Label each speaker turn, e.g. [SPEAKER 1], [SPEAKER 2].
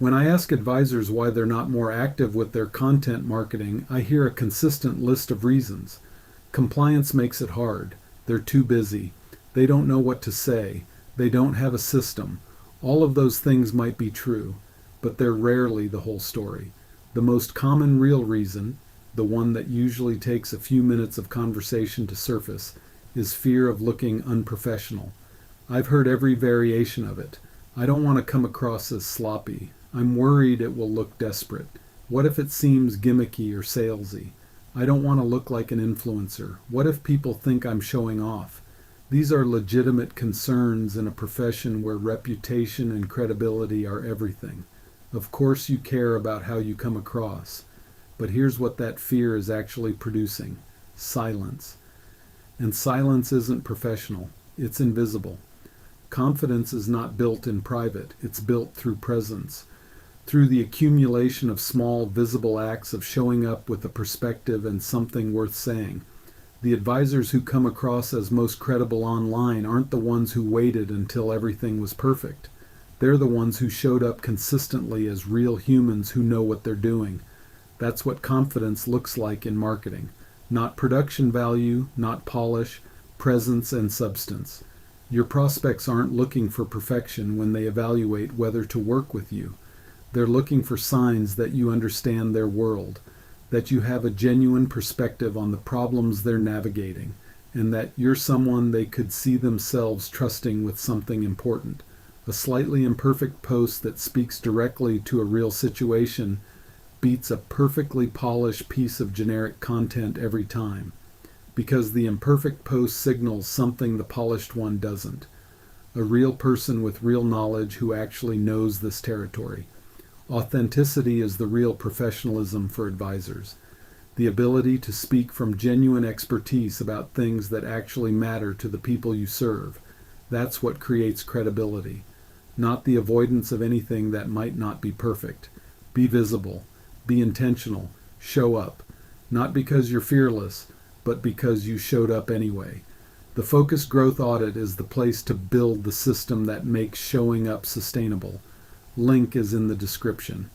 [SPEAKER 1] When I ask advisors why they're not more active with their content marketing, I hear a consistent list of reasons. Compliance makes it hard. They're too busy. They don't know what to say. They don't have a system. All of those things might be true, but they're rarely the whole story. The most common real reason, the one that usually takes a few minutes of conversation to surface, is fear of looking unprofessional. I've heard every variation of it. I don't want to come across as sloppy. I'm worried it will look desperate. What if it seems gimmicky or salesy? I don't want to look like an influencer. What if people think I'm showing off? These are legitimate concerns in a profession where reputation and credibility are everything. Of course you care about how you come across, but here's what that fear is actually producing: silence. And silence isn't professional, it's invisible. Confidence is not built in private, it's built through presence, through the accumulation of small, visible acts of showing up with a perspective and something worth saying. The advisors who come across as most credible online aren't the ones who waited until everything was perfect. They're the ones who showed up consistently as real humans who know what they're doing. That's what confidence looks like in marketing. Not production value, not polish, presence and substance. Your prospects aren't looking for perfection when they evaluate whether to work with you. They're looking for signs that you understand their world, that you have a genuine perspective on the problems they're navigating, and that you're someone they could see themselves trusting with something important. A slightly imperfect post that speaks directly to a real situation beats a perfectly polished piece of generic content every time, because the imperfect post signals something the polished one doesn't. A real person with real knowledge who actually knows this territory. Authenticity is the real professionalism for advisors. The ability to speak from genuine expertise about things that actually matter to the people you serve. That's what creates credibility, not the avoidance of anything that might not be perfect. Be visible, be intentional, show up, not because you're fearless, but because you showed up anyway. The Focused Growth Audit is the place to build the system that makes showing up sustainable. Link is in the description.